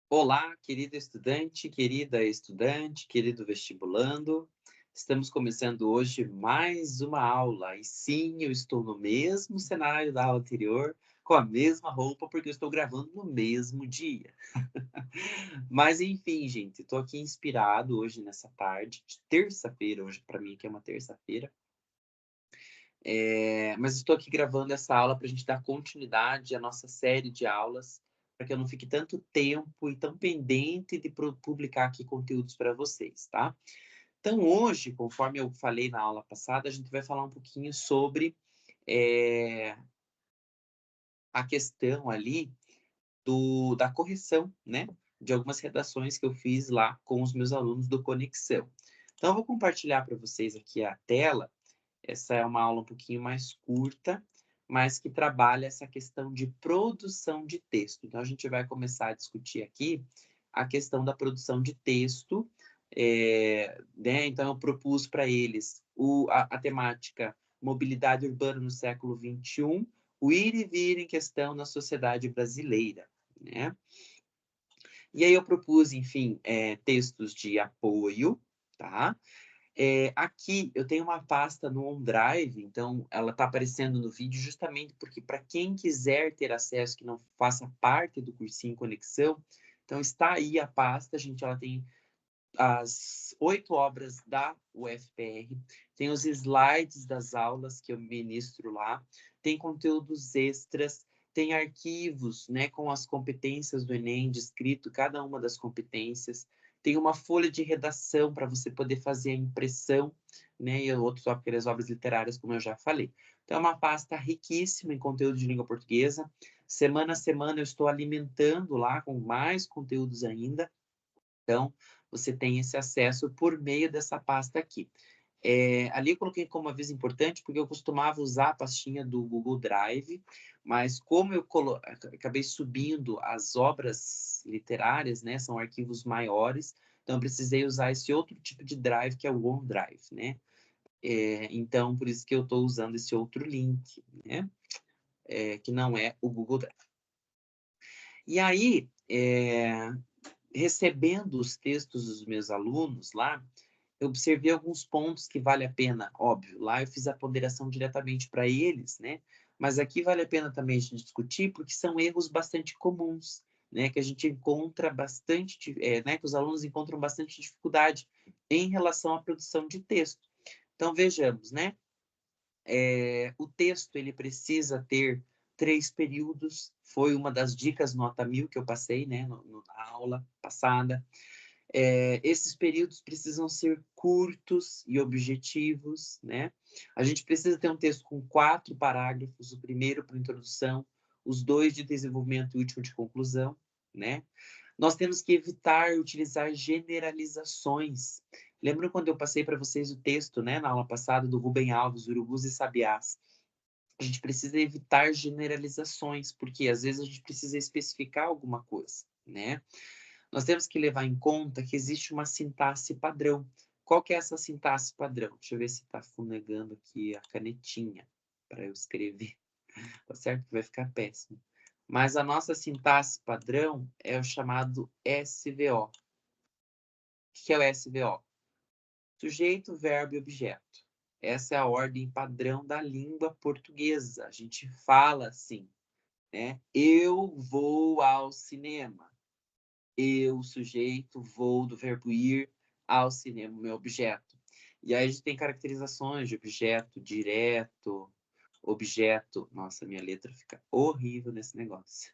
Olá, querida estudante, querido vestibulando. Estamos começando hoje mais uma aula. E sim, eu estou no mesmo cenário da aula anterior, com a mesma roupa, porque eu estou gravando no mesmo dia. Mas enfim, gente, estou aqui inspirado hoje nessa tarde de terça-feira, hoje para mim aqui é uma terça-feira. Mas estou aqui gravando essa aula para a gente dar continuidade à nossa série de aulas, para que eu não fique tanto tempo e tão pendente de publicar aqui conteúdos para vocês, tá? Então, hoje, conforme eu falei na aula passada, a gente vai falar um pouquinho sobre eh, a questão ali da correção, né? De algumas redações que eu fiz lá com os meus alunos do Conexão. Então, eu vou compartilhar para vocês aqui a tela. Essa é uma aula um pouquinho mais curta, mas que trabalha essa questão de produção de texto. Então, a gente vai começar a discutir aqui a questão da produção de texto, né? Então, eu propus para eles a temática mobilidade urbana no século XXI, o ir e vir em questão na sociedade brasileira, né? E aí eu propus, enfim, textos de apoio, tá? Aqui eu tenho uma pasta no OneDrive, então ela está aparecendo no vídeo justamente porque para quem quiser ter acesso, que não faça parte do cursinho Conexão, então está aí a pasta, gente, ela tem as 8 obras da UFPR, tem os slides das aulas que eu ministro lá, tem conteúdos extras, tem arquivos, né, com as competências do Enem, descrito cada uma das competências, tem uma folha de redação para você poder fazer a impressão, né, e outros aquelas obras literárias, como eu já falei. Então, é uma pasta riquíssima em conteúdo de língua portuguesa. Semana a semana eu estou alimentando lá com mais conteúdos ainda. Então, você tem esse acesso por meio dessa pasta aqui. Ali eu coloquei como aviso importante, porque eu costumava usar a pastinha do Google Drive, mas como eu acabei subindo as obras literárias, né, são arquivos maiores, então eu precisei usar esse outro tipo de drive, que é o OneDrive, né? Então, por isso que eu estou usando esse outro link, né? Que não é o Google Drive. E aí, recebendo os textos dos meus alunos lá, eu observei alguns pontos que vale a pena, óbvio, lá eu fiz a ponderação diretamente para eles, né? Mas aqui vale a pena também a gente discutir, porque são erros bastante comuns, né? Que a gente encontra bastante, né? Que os alunos encontram bastante dificuldade em relação à produção de texto. Então, vejamos, né? O texto, ele precisa ter 3 períodos, foi uma das dicas nota 1000 que eu passei, né? Na aula passada. Esses períodos precisam ser curtos e objetivos, né? A gente precisa ter um texto com 4 parágrafos, o primeiro para introdução, os 2 de desenvolvimento e o último de conclusão, né? Nós temos que evitar utilizar generalizações. Lembram quando eu passei para vocês o texto, né, na aula passada, do Rubem Alves, Urubus e Sabiás? A gente precisa evitar generalizações, porque às vezes a gente precisa especificar alguma coisa, né? Nós temos que levar em conta que existe uma sintaxe padrão. Qual que é essa sintaxe padrão? Deixa eu ver se está funegando aqui a canetinha para eu escrever. Tá certo que vai ficar péssimo. Mas a nossa sintaxe padrão é o chamado SVO. O que é o SVO? Sujeito, verbo e objeto. Essa é a ordem padrão da língua portuguesa. A gente fala assim, né? Eu vou ao cinema. Eu, sujeito, vou do verbo ir ao cinema, meu objeto. E aí a gente tem caracterizações de objeto direto, objeto. Nossa, minha letra fica horrível nesse negócio.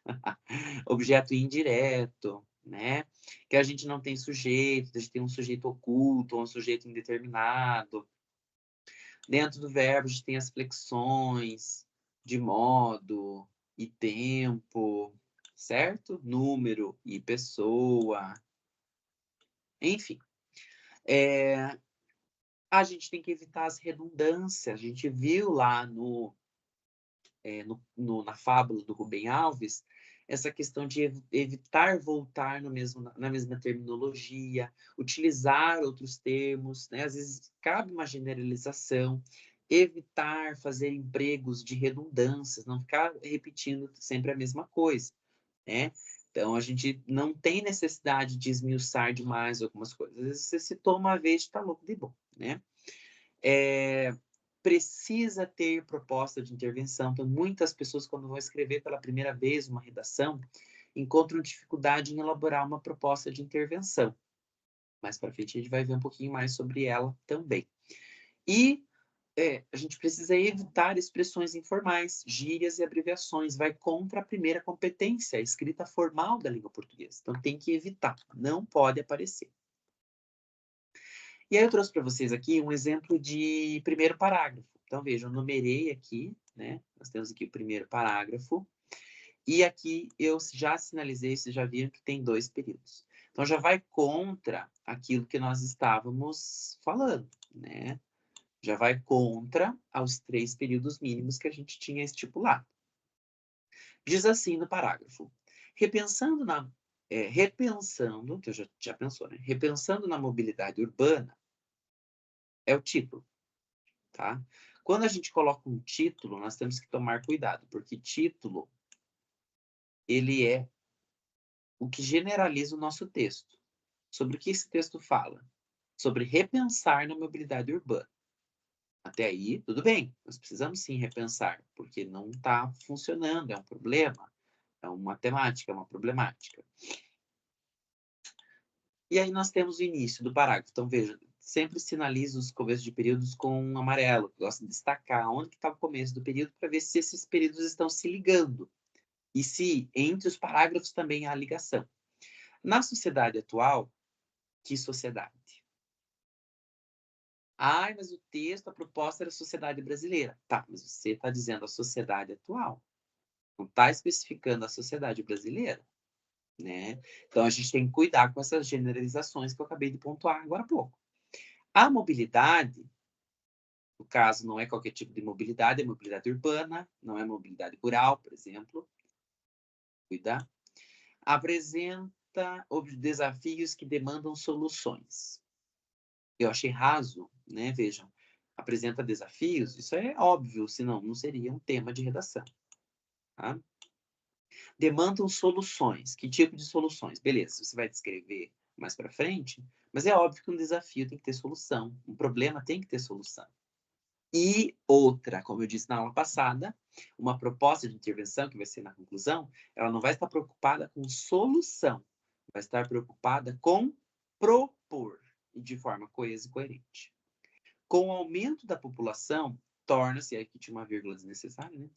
Objeto indireto, né? Que a gente não tem sujeito, a gente tem um sujeito oculto, ou um sujeito indeterminado. Dentro do verbo, a gente tem as flexões de modo e tempo, certo? Número e pessoa. Enfim, é, a gente tem que evitar as redundâncias. A gente viu lá na fábula do Rubem Alves essa questão de evitar voltar no mesmo, na mesma terminologia, utilizar outros termos, né? Às vezes cabe uma generalização, evitar fazer empregos de redundâncias, não ficar repetindo sempre a mesma coisa, né? Então, a gente não tem necessidade de esmiuçar demais algumas coisas. Às vezes, você citou uma vez, está louco de bom, né? Precisa ter proposta de intervenção. Então, muitas pessoas, quando vão escrever pela primeira vez uma redação, encontram dificuldade em elaborar uma proposta de intervenção. Mais para frente, a gente vai ver um pouquinho mais sobre ela também. E a gente precisa evitar expressões informais, gírias e abreviações. Vai contra a primeira competência, a escrita formal da língua portuguesa. Então, tem que evitar. Não pode aparecer. E aí eu trouxe para vocês aqui um exemplo de primeiro parágrafo. Então, vejam, eu numerei aqui, né? Nós temos aqui o primeiro parágrafo. E aqui eu já sinalizei, vocês já viram que tem 2 períodos. Então, já vai contra aquilo que nós estávamos falando, né? Já vai contra aos 3 períodos mínimos que a gente tinha estipulado. Diz assim no parágrafo: repensando, que já pensou, né? Repensando na mobilidade urbana, é o título, tá? Quando a gente coloca um título, nós temos que tomar cuidado, porque título, ele é o que generaliza o nosso texto. Sobre o que esse texto fala? Sobre repensar na mobilidade urbana. Até aí, tudo bem, nós precisamos sim repensar, porque não está funcionando, é um problema, é uma temática, é uma problemática. E aí nós temos o início do parágrafo. Então, veja, sempre sinalizo os começos de períodos com um amarelo. Gosto de destacar onde que está o começo do período para ver se esses períodos estão se ligando. E se entre os parágrafos também há ligação. Na sociedade atual, que sociedade? Ai, mas o texto, a proposta era a sociedade brasileira. Tá, mas você está dizendo a sociedade atual. Não está especificando a sociedade brasileira, né? Então, a gente tem que cuidar com essas generalizações que eu acabei de pontuar agora há pouco. A mobilidade, no caso, não é qualquer tipo de mobilidade, é mobilidade urbana, não é mobilidade rural, por exemplo. Cuidar. Apresenta desafios que demandam soluções. Eu achei raso, né? Vejam, apresenta desafios, isso é óbvio, senão não seria um tema de redação. Tá? Demandam soluções. Que tipo de soluções? Beleza, você vai descrever mais para frente, mas é óbvio que um desafio tem que ter solução, um problema tem que ter solução. E outra, como eu disse na aula passada, uma proposta de intervenção, que vai ser na conclusão, ela não vai estar preocupada com solução, vai estar preocupada com propor, e de forma coesa e coerente. Com o aumento da população, torna-se, aqui tinha uma vírgula desnecessária, né?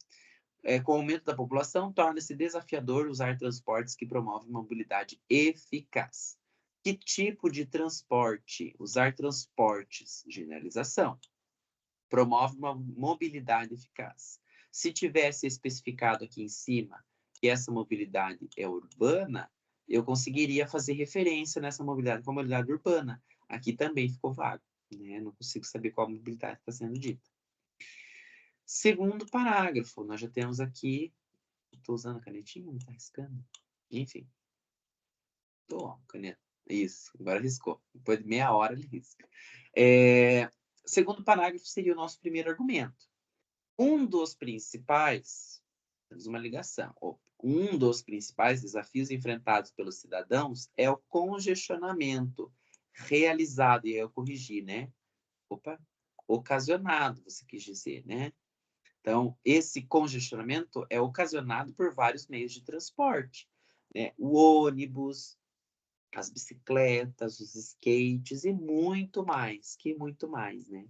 Com o aumento da população, torna-se desafiador usar transportes que promovem uma mobilidade eficaz. Que tipo de transporte? Usar transportes, generalização. Promove uma mobilidade eficaz. Se tivesse especificado aqui em cima que essa mobilidade é urbana, eu conseguiria fazer referência nessa mobilidade com a mobilidade urbana. Aqui também ficou vago, né? Não consigo saber qual mobilidade está sendo dita. Segundo parágrafo, nós já temos aqui. Estou usando a canetinha, não está riscando? Enfim. Estou, caneta. Isso, agora riscou. Depois de meia hora ele risca. Segundo parágrafo seria o nosso primeiro argumento. Um dos principais, temos uma ligação, um dos principais desafios enfrentados pelos cidadãos é o congestionamento realizado, e aí eu corrigi, né? Ocasionado, você quis dizer, né? Então, esse congestionamento é ocasionado por vários meios de transporte, né? O ônibus, as bicicletas, os skates e muito mais, né?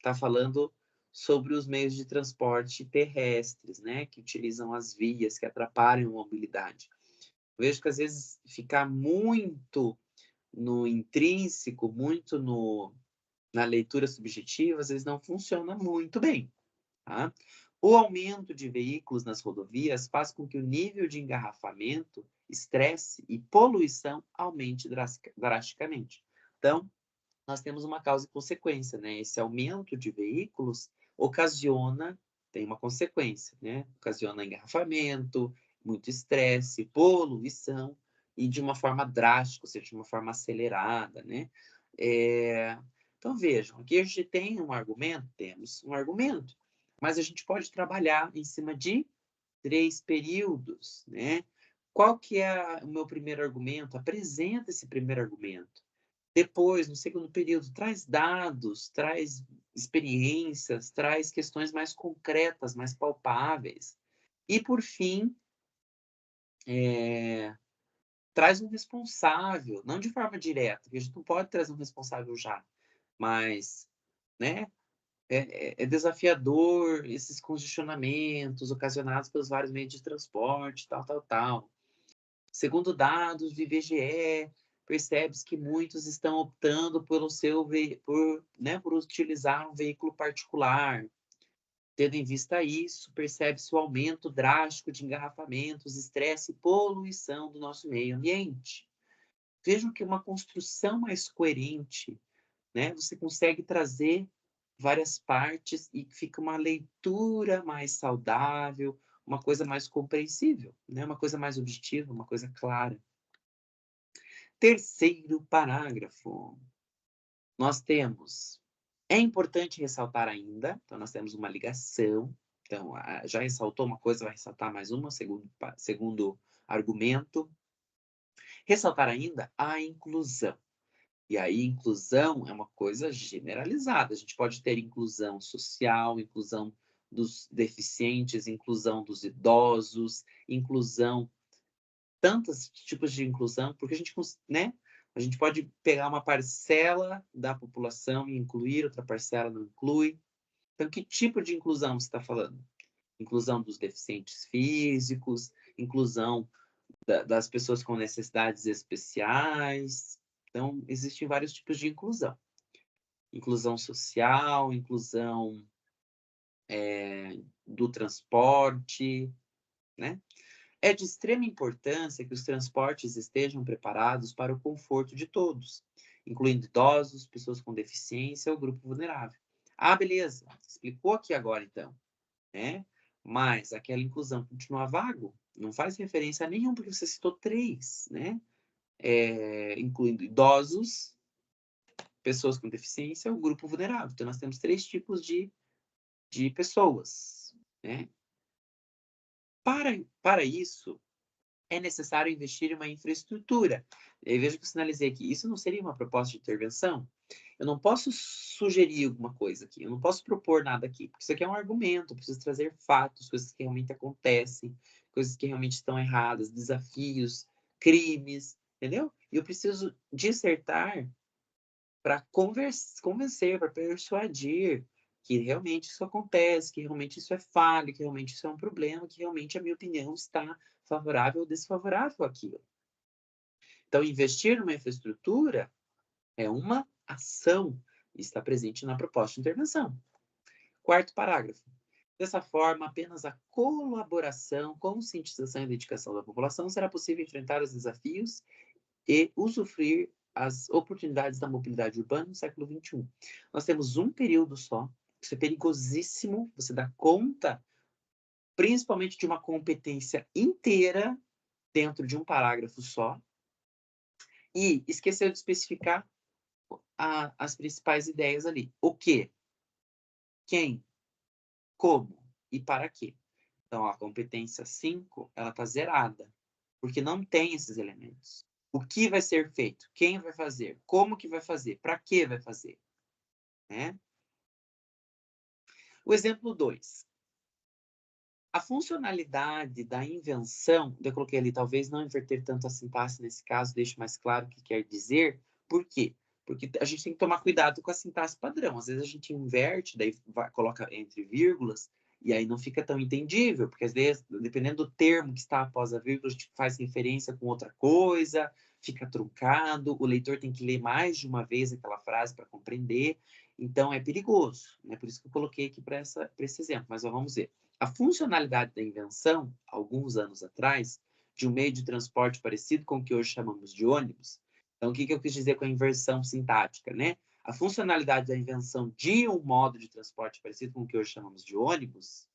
Tá falando sobre os meios de transporte terrestres, né? Que utilizam as vias, que atrapalham a mobilidade. Eu vejo que às vezes ficar muito no intrínseco, muito na leitura subjetiva, às vezes não funciona muito bem. Tá? O aumento de veículos nas rodovias faz com que o nível de engarrafamento, estresse e poluição aumente drasticamente. Então, nós temos uma causa e consequência, né? Esse aumento de veículos tem uma consequência, né? Ocasiona engarrafamento, muito estresse, poluição, e de uma forma drástica, ou seja, de uma forma acelerada, né? Então, vejam, aqui a gente tem um argumento, temos um argumento, mas a gente pode trabalhar em cima de 3 períodos, né? Qual que é o meu primeiro argumento? Apresenta esse primeiro argumento. Depois, no segundo período, traz dados, traz experiências, traz questões mais concretas, mais palpáveis. E, por fim, traz um responsável, não de forma direta, porque a gente não pode trazer um responsável já, mas, né, é desafiador esses congestionamentos ocasionados pelos vários meios de transporte, tal, tal, tal. Segundo dados do IBGE, percebe-se que muitos estão optando por utilizar um veículo particular. Tendo em vista isso, percebe-se o aumento drástico de engarrafamentos, estresse e poluição do nosso meio ambiente. Vejam que uma construção mais coerente, né? Você consegue trazer várias partes e fica uma leitura mais saudável, uma coisa mais compreensível, né? Uma coisa mais objetiva, uma coisa clara. Terceiro parágrafo. Nós temos, é importante ressaltar ainda, então nós temos uma ligação, então já ressaltou uma coisa, vai ressaltar mais uma, segundo argumento. Ressaltar ainda a inclusão. E aí, inclusão é uma coisa generalizada. A gente pode ter inclusão social, inclusão dos deficientes, inclusão dos idosos, inclusão, tantos tipos de inclusão, porque a gente, né? A gente pode pegar uma parcela da população e incluir, outra parcela não inclui. Então, que tipo de inclusão você está falando? Inclusão dos deficientes físicos, inclusão das pessoas com necessidades especiais. Então, existem vários tipos de inclusão. Inclusão social, inclusão do transporte, né? É de extrema importância que os transportes estejam preparados para o conforto de todos, incluindo idosos, pessoas com deficiência ou grupo vulnerável. Ah, beleza. Explicou aqui agora, então, né? Mas aquela inclusão continua vago, não faz referência a nenhum, porque você citou três, né? Incluindo idosos, pessoas com deficiência ou grupo vulnerável. Então, nós temos três tipos de pessoas, né? Para isso, é necessário investir em uma infraestrutura. Eu vejo que eu sinalizei aqui, isso não seria uma proposta de intervenção? Eu não posso sugerir alguma coisa aqui, eu não posso propor nada aqui, porque isso aqui é um argumento, eu preciso trazer fatos, coisas que realmente acontecem, coisas que realmente estão erradas, desafios, crimes, entendeu? E eu preciso dissertar para convencer, para persuadir que realmente isso acontece, que realmente isso é falha, que realmente isso é um problema, que realmente a minha opinião está favorável ou desfavorável àquilo. Então, investir numa infraestrutura é uma ação e está presente na proposta de intervenção. Quarto parágrafo. Dessa forma, apenas a colaboração, conscientização e dedicação da população será possível enfrentar os desafios e usufruir as oportunidades da mobilidade urbana no século XXI. Nós temos um período só, isso é perigosíssimo, você dá conta, principalmente de uma competência inteira dentro de um parágrafo só, e esqueceu de especificar as principais ideias ali. O que, quem, como e para quê. Então, a competência 5, ela está zerada, porque não tem esses elementos. O que vai ser feito? Quem vai fazer? Como que vai fazer? Para que vai fazer? Né? O exemplo 2. A funcionalidade da invenção, eu coloquei ali, talvez não inverter tanto a sintaxe nesse caso, deixe mais claro o que quer dizer. Por quê? Porque a gente tem que tomar cuidado com a sintaxe padrão. Às vezes a gente inverte, daí coloca entre vírgulas, e aí não fica tão entendível, porque às vezes, dependendo do termo que está após a vírgula, a gente faz referência com outra coisa, fica truncado, o leitor tem que ler mais de uma vez aquela frase para compreender, então é perigoso, né? Por isso que eu coloquei aqui para esse exemplo, mas vamos ver. A funcionalidade da invenção, alguns anos atrás, de um meio de transporte parecido com o que hoje chamamos de ônibus. Então, o que eu quis dizer com a inversão sintática, né? A funcionalidade da invenção de um modo de transporte parecido com o que hoje chamamos de ônibus,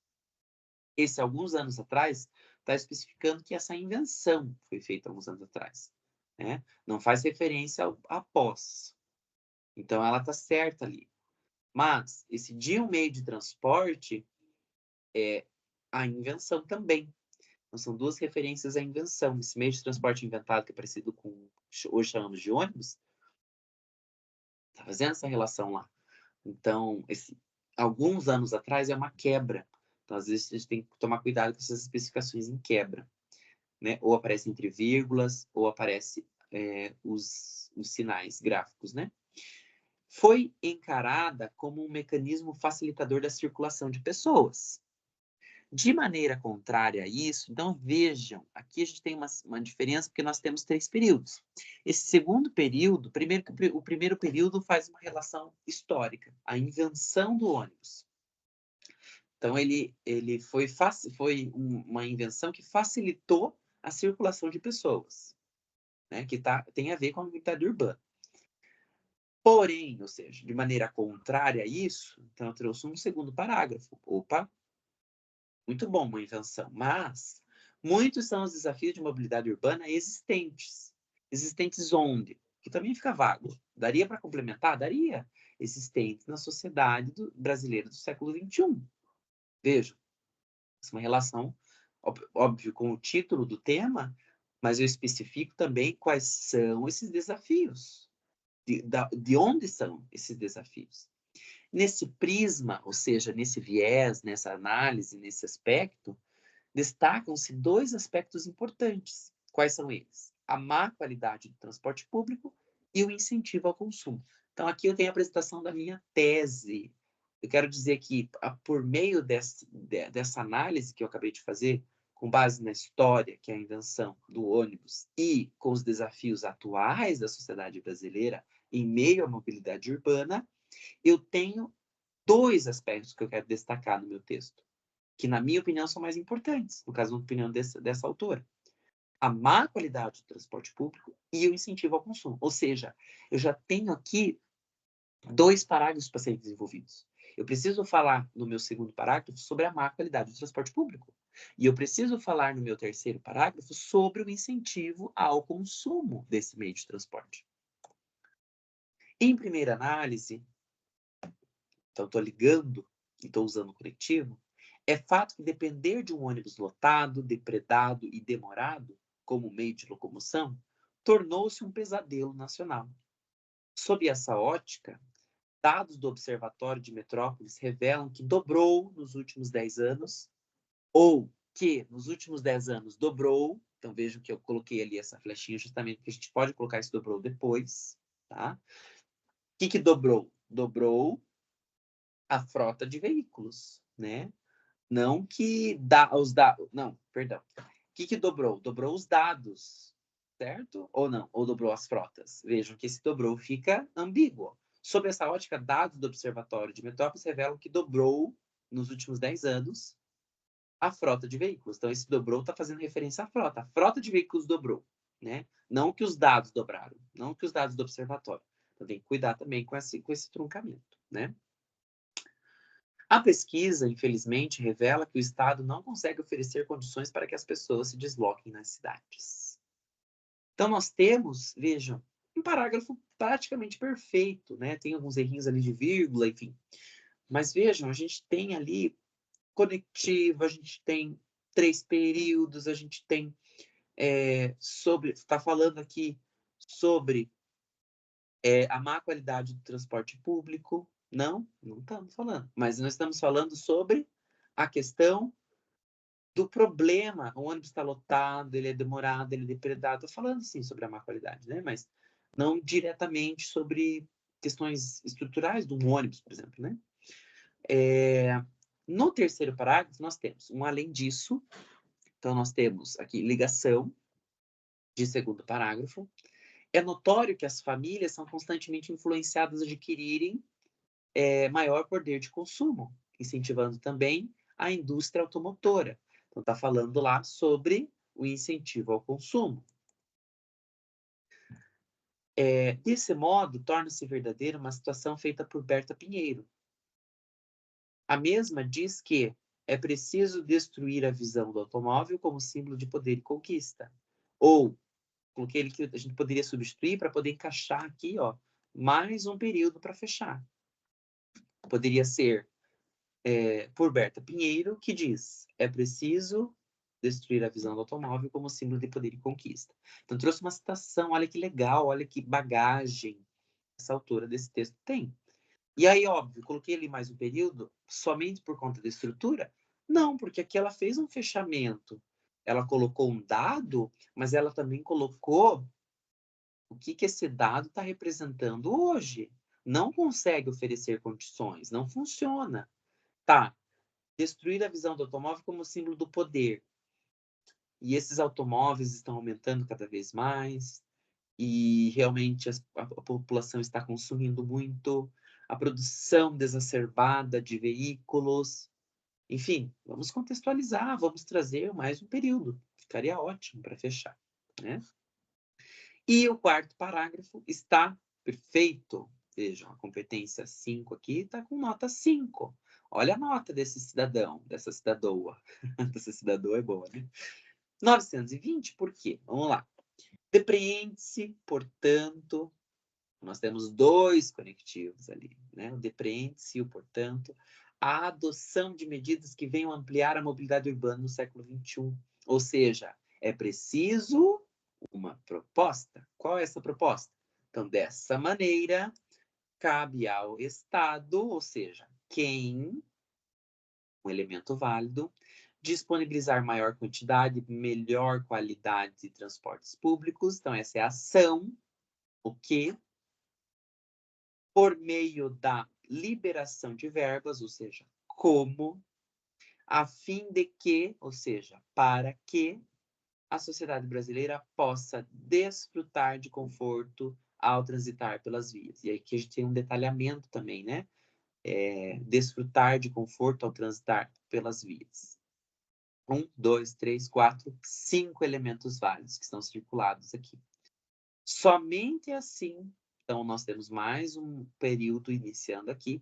esse, alguns anos atrás, está especificando que essa invenção foi feita alguns anos atrás, né? Não faz referência ao após. Então, ela está certa ali. Mas, esse de um meio de transporte é a invenção também. Então, são duas referências à invenção. Esse meio de transporte inventado, que é parecido com, hoje chamamos de ônibus, está fazendo essa relação lá. Então, alguns anos atrás é uma quebra. Então, às vezes, a gente tem que tomar cuidado com essas especificações em quebra, né? Ou aparece entre vírgulas, ou aparece os sinais gráficos, né? Foi encarada como um mecanismo facilitador da circulação de pessoas. De maneira contrária a isso, então vejam, aqui a gente tem uma diferença porque nós temos 3 períodos. Esse segundo período, o primeiro período faz uma relação histórica, a invenção do ônibus. Então ele foi uma invenção que facilitou a circulação de pessoas, né, que tem a ver com a mobilidade urbana. Porém, ou seja, de maneira contrária a isso, então eu trouxe um segundo parágrafo. Opa, muito bom, uma invenção. Mas muitos são os desafios de mobilidade urbana existentes. Existentes onde? Que também fica vago. Daria para complementar? Daria. Existentes na sociedade brasileira do século XXI. Vejam, essa é uma relação, óbvio, com o título do tema, mas eu especifico também quais são esses desafios. De onde são esses desafios? Nesse prisma, ou seja, nesse viés, nessa análise, nesse aspecto, destacam-se 2 aspectos importantes. Quais são eles? A má qualidade do transporte público e o incentivo ao consumo. Então, aqui eu tenho a apresentação da minha tese. Eu quero dizer que, por meio dessa análise que eu acabei de fazer, com base na história, que é a invenção do ônibus, e com os desafios atuais da sociedade brasileira em meio à mobilidade urbana, eu tenho 2 aspectos que eu quero destacar no meu texto, que, na minha opinião, são mais importantes, no caso, na opinião dessa autora. A má qualidade do transporte público e o incentivo ao consumo. Ou seja, eu já tenho aqui 2 parágrafos para serem desenvolvidos. Eu preciso falar no meu segundo parágrafo sobre a má qualidade do transporte público. E eu preciso falar no meu terceiro parágrafo sobre o incentivo ao consumo desse meio de transporte. Em primeira análise, então estou ligando e estou usando o conectivo, é fato que depender de um ônibus lotado, depredado e demorado como meio de locomoção tornou-se um pesadelo nacional. Sob essa ótica, dados do Observatório de Metrópoles revelam que dobrou nos últimos 10 anos, ou que nos últimos 10 anos dobrou. Então vejam que eu coloquei ali essa flechinha justamente porque a gente pode colocar esse dobrou depois, tá? O que dobrou? Dobrou a frota de veículos, né? Não que os dados. Não, perdão. O que dobrou? Dobrou os dados, certo? Ou não? Ou dobrou as frotas? Vejam que esse dobrou fica ambíguo. Sob essa ótica, dados do Observatório de Metrópoles revelam que dobrou, nos últimos 10 anos, a frota de veículos. Então, esse dobrou está fazendo referência à frota. A frota de veículos dobrou, né? Não que os dados dobraram, não que os dados do Observatório. Então, tem que cuidar também com esse truncamento, né? A pesquisa, infelizmente, revela que o Estado não consegue oferecer condições para que as pessoas se desloquem nas cidades. Então, nós temos, vejam, um parágrafo praticamente perfeito, né? Tem alguns errinhos ali de vírgula, enfim. Mas vejam, a gente tem ali conectivo, a gente tem 3 períodos, a gente tem está falando aqui sobre a má qualidade do transporte público. Não estamos falando. Mas nós estamos falando sobre a questão do problema. O ônibus está lotado, ele é demorado, ele é depredado. Estou falando, sim, sobre a má qualidade, né? Mas não diretamente sobre questões estruturais do ônibus, por exemplo, né? No terceiro parágrafo, nós temos além disso. Então, nós temos aqui ligação de segundo parágrafo. É notório que as famílias são constantemente influenciadas a adquirirem maior poder de consumo, incentivando também a indústria automotora. Então, está falando lá sobre o incentivo ao consumo. Desse modo, torna-se verdadeira uma situação feita por Berta Pinheiro. A mesma diz que é preciso destruir a visão do automóvel como símbolo de poder e conquista. Ou, com aquele que a gente poderia substituir para poder encaixar aqui, ó, mais um período para fechar. Poderia ser por Berta Pinheiro, que diz: é preciso destruir a visão do automóvel como símbolo de poder e conquista. Então, trouxe uma citação, olha que legal, olha que bagagem essa autora desse texto tem. E aí, óbvio, coloquei ali mais um período somente por conta da estrutura? Não, porque aqui ela fez um fechamento. Ela colocou um dado, mas ela também colocou o que esse dado está representando hoje. Não consegue oferecer condições, não funciona. Tá, destruir a visão do automóvel como símbolo do poder. E esses automóveis estão aumentando cada vez mais, e realmente a população está consumindo muito, a produção desacerbada de veículos. Enfim, vamos contextualizar, vamos trazer mais um período. Ficaria ótimo para fechar, né? E o quarto parágrafo está perfeito. Vejam, a competência 5 aqui está com nota 5. Olha a nota desse cidadão, dessa cidadoa. Essa cidadoa é boa, né? 920, por quê? Vamos lá. Depreende-se, portanto, nós temos dois conectivos ali, né? O depreende-se e o portanto, a adoção de medidas que venham ampliar a mobilidade urbana no século XXI. Ou seja, é preciso uma proposta. Qual é essa proposta? Então, dessa maneira, cabe ao Estado, ou seja, quem, um elemento válido, disponibilizar maior quantidade, melhor qualidade de transportes públicos. Então, essa é a ação, o que, por meio da liberação de verbas, ou seja, como, a fim de que, ou seja, para que a sociedade brasileira possa desfrutar de conforto ao transitar pelas vias. E aqui a gente tem um detalhamento também, né? Desfrutar de conforto ao transitar pelas vias. 1, 2, 3, 4, 5 elementos válidos que estão circulados aqui. Somente assim, então nós temos mais um período iniciando aqui,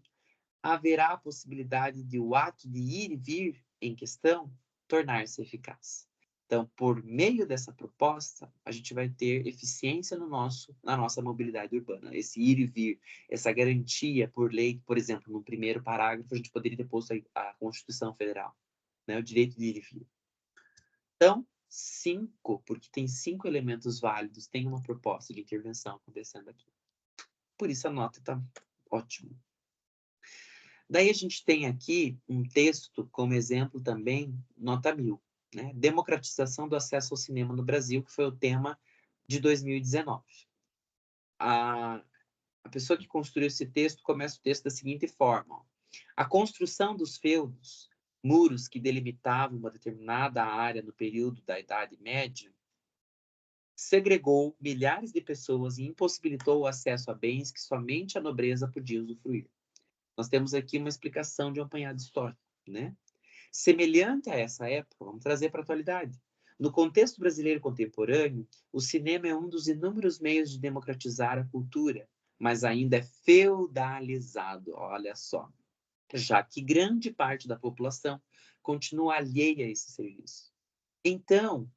haverá a possibilidade de o ato de ir e vir em questão tornar-se eficaz. Então, por meio dessa proposta, a gente vai ter eficiência na nossa mobilidade urbana. Esse ir e vir, essa garantia por lei, por exemplo, no primeiro parágrafo, a gente poderia ter posto a Constituição Federal, né, o direito de ir e vir. Então, 5, porque tem 5 elementos válidos, tem uma proposta de intervenção acontecendo aqui. Por isso a nota está ótima. Daí a gente tem aqui um texto como exemplo também, nota 1000, né? Democratização do acesso ao cinema no Brasil, que foi o tema de 2019. A pessoa que construiu esse texto começa o texto da seguinte forma: ó. A construção dos feudos, muros que delimitavam uma determinada área no período da Idade Média, segregou milhares de pessoas e impossibilitou o acesso a bens que somente a nobreza podia usufruir. Nós temos aqui uma explicação de um apanhado histórico, né? Semelhante a essa época, vamos trazer para a atualidade. No contexto brasileiro contemporâneo, o cinema é um dos inúmeros meios de democratizar a cultura, mas ainda é feudalizado, olha só, já que grande parte da população continua alheia a esse serviço. Então,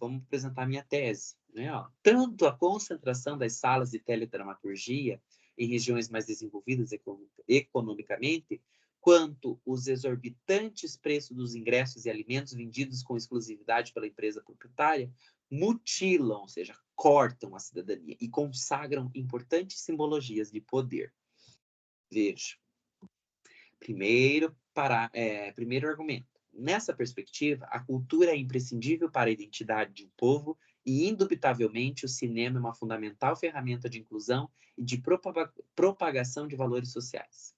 vamos apresentar minha tese, né? Ó, tanto a concentração das salas de teledramaturgia em regiões mais desenvolvidas economicamente, quanto os exorbitantes preços dos ingressos e alimentos vendidos com exclusividade pela empresa proprietária, mutilam, ou seja, cortam a cidadania e consagram importantes simbologias de poder. Veja, primeiro argumento. Nessa perspectiva, a cultura é imprescindível para a identidade de um povo e, indubitavelmente, o cinema é uma fundamental ferramenta de inclusão e de propagação de valores sociais.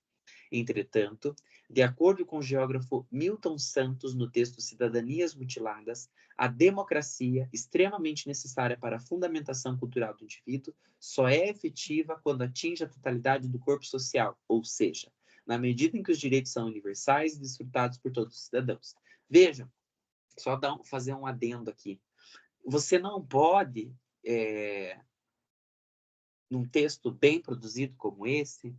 Entretanto, de acordo com o geógrafo Milton Santos, no texto Cidadanias Mutiladas, a democracia, extremamente necessária para a fundamentação cultural do indivíduo, só é efetiva quando atinge a totalidade do corpo social, ou seja, na medida em que os direitos são universais e desfrutados por todos os cidadãos. Vejam, só fazer um adendo aqui. Você não pode, num texto bem produzido como esse,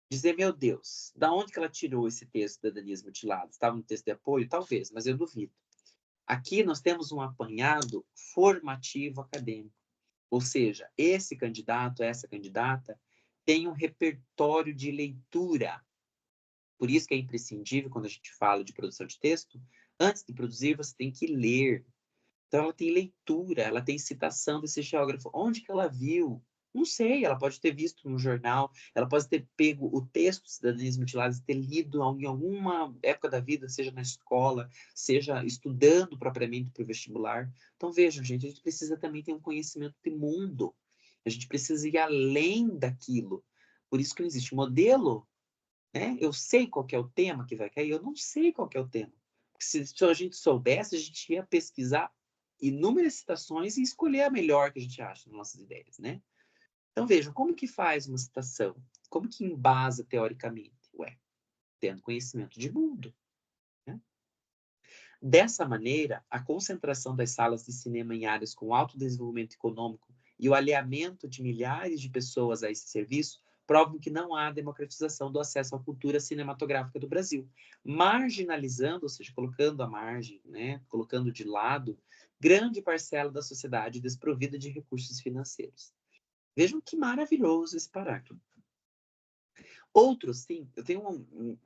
dizer, meu Deus, da onde que ela tirou esse texto da Cidadanias Mutiladas? Estava no texto de apoio? Talvez, mas eu duvido. Aqui nós temos um apanhado formativo acadêmico. Ou seja, esse candidato, essa candidata, tem um repertório de leitura. Por isso que é imprescindível, quando a gente fala de produção de texto, Antes de produzir, você tem que ler. Então, ela tem leitura, ela tem citação desse geógrafo. Onde que ela viu? Não sei, ela pode ter visto no jornal, ela pode ter pego o texto Cidadanias Mutiladas e ter lido em alguma época da vida, seja na escola, seja estudando propriamente para o vestibular. Então, vejam, gente, a gente precisa também ter um conhecimento de mundo. A gente precisa ir além daquilo. Por isso que não existe modelo, né? Eu sei qual que é o tema que vai cair, eu não sei qual que é o tema. Se a gente soubesse, a gente ia pesquisar inúmeras citações e escolher a melhor que a gente acha nas nossas ideias, né? Então, vejam, como que faz uma citação? Como que embasa teoricamente? Ué, tendo conhecimento de mundo, né? Dessa maneira, a concentração das salas de cinema em áreas com alto desenvolvimento econômico e o alheamento de milhares de pessoas a esse serviço provam que não há democratização do acesso à cultura cinematográfica do Brasil, marginalizando, ou seja, colocando à margem, né, colocando de lado, grande parcela da sociedade desprovida de recursos financeiros. Vejam que maravilhoso esse parágrafo. Outro sim, eu tenho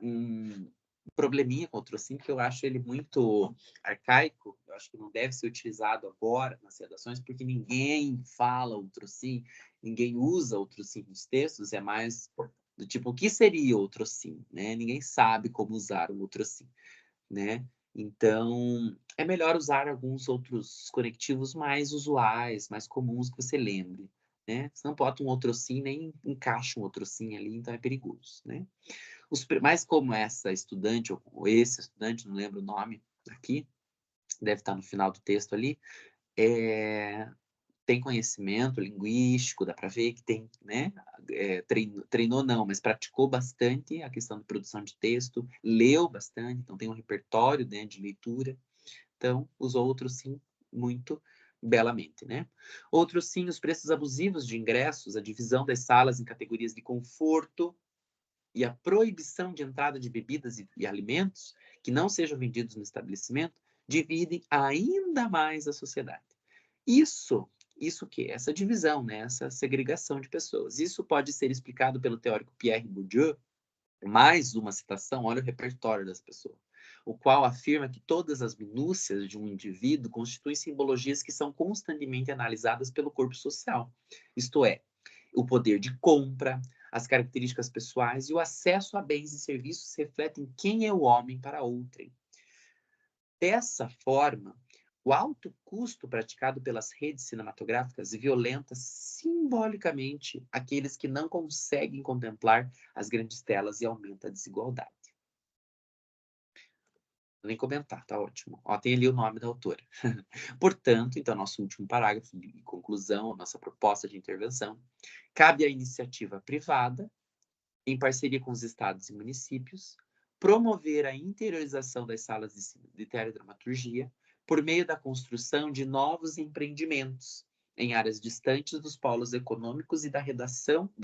um probleminha com o Trocin, que eu acho ele muito arcaico, eu acho que não deve ser utilizado agora nas redações, porque ninguém fala o Trocin, ninguém usa o Trocin nos textos, é mais do tipo, o que seria o Trocin, né? Ninguém sabe como usar o Trocin, né? Então, é melhor usar alguns outros conectivos mais usuais, mais comuns que você lembre, né? Você não bota um outro sim, nem encaixa um outro sim ali, então é perigoso, né? Mas como essa estudante, ou esse estudante, não lembro o nome aqui, deve estar no final do texto ali, é, tem conhecimento linguístico, dá para ver que tem, né? Treinou não, mas praticou bastante a questão de produção de texto, leu bastante, então tem um repertório, né, de leitura. Então, os outros sim, muito belamente, né? Outros sim, os preços abusivos de ingressos, a divisão das salas em categorias de conforto e a proibição de entrada de bebidas e alimentos que não sejam vendidos no estabelecimento dividem ainda mais a sociedade. Isso que é essa divisão, né? Essa segregação de pessoas. Isso pode ser explicado pelo teórico Pierre Bourdieu, mais uma citação, olha o repertório das pessoas, o qual afirma que todas as minúcias de um indivíduo constituem simbologias que são constantemente analisadas pelo corpo social. Isto é, o poder de compra, as características pessoais e o acesso a bens e serviços refletem quem é o homem para outrem. Dessa forma, o alto custo praticado pelas redes cinematográficas violenta simbolicamente aqueles que não conseguem contemplar as grandes telas e aumenta a desigualdade. Vou nem comentar, tá ótimo. Ó, tem ali o nome da autora. Portanto, então, nosso último parágrafo de conclusão, a nossa proposta de intervenção, cabe à iniciativa privada, em parceria com os estados e municípios, promover a interiorização das salas de teledramaturgia por meio da construção de novos empreendimentos em áreas distantes dos polos econômicos e da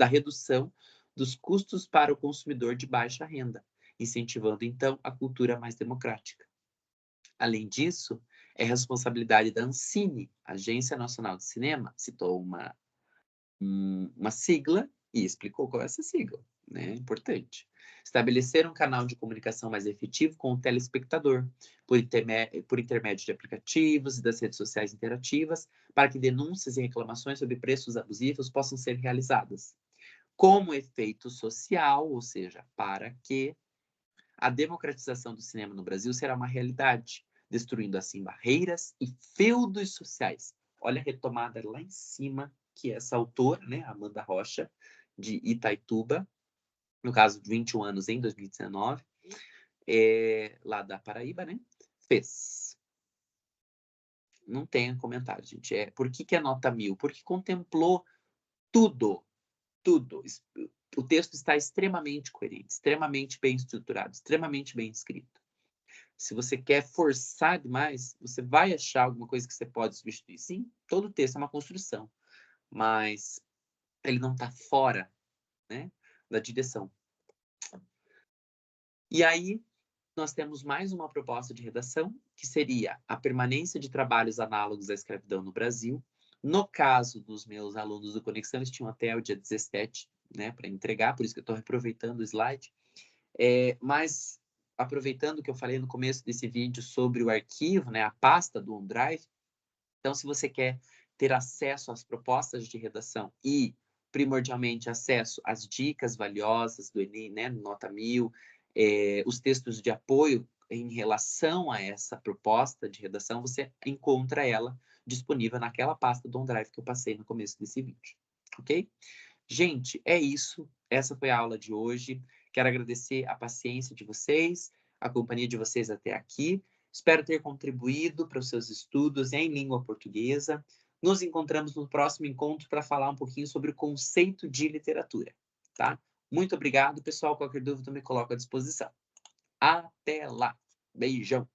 redução dos custos para o consumidor de baixa renda, incentivando, então, a cultura mais democrática. Além disso, é responsabilidade da Ancine, Agência Nacional de Cinema, citou uma sigla e explicou qual é essa sigla, né? Importante. Estabelecer um canal de comunicação mais efetivo com o telespectador, por intermédio de aplicativos e das redes sociais interativas, para que denúncias e reclamações sobre preços abusivos possam ser realizadas. Como efeito social, ou seja, para que a democratização do cinema no Brasil será uma realidade, destruindo assim barreiras e feudos sociais. Olha a retomada lá em cima que essa autora, né, Amanda Rocha, de Itaituba, no caso de 21 anos em 2019, lá da Paraíba, né, fez. Não tem comentário, gente. Por que é nota 1000? Porque contemplou tudo, tudo. O texto está extremamente coerente, extremamente bem estruturado, extremamente bem escrito. Se você quer forçar demais, você vai achar alguma coisa que você pode substituir. Sim, todo texto é uma construção, mas ele não está fora, né, da direção. E aí, nós temos mais uma proposta de redação, que seria a permanência de trabalhos análogos à escravidão no Brasil. No caso dos meus alunos do Conexão, eles tinham até o dia 17, né, para entregar, por isso que eu estou reaproveitando o slide. Mas aproveitando que eu falei no começo desse vídeo sobre o arquivo, né, a pasta do OneDrive. Então, se você quer ter acesso às propostas de redação e, primordialmente, acesso às dicas valiosas do Enem, né, Nota 1000, os textos de apoio em relação a essa proposta de redação, você encontra ela disponível naquela pasta do OneDrive que eu passei no começo desse vídeo, ok? Gente, é isso. Essa foi a aula de hoje. Quero agradecer a paciência de vocês, a companhia de vocês até aqui. Espero ter contribuído para os seus estudos em língua portuguesa. Nos encontramos no próximo encontro para falar um pouquinho sobre o conceito de literatura, tá? Muito obrigado, pessoal. Qualquer dúvida, me coloco à disposição. Até lá. Beijão.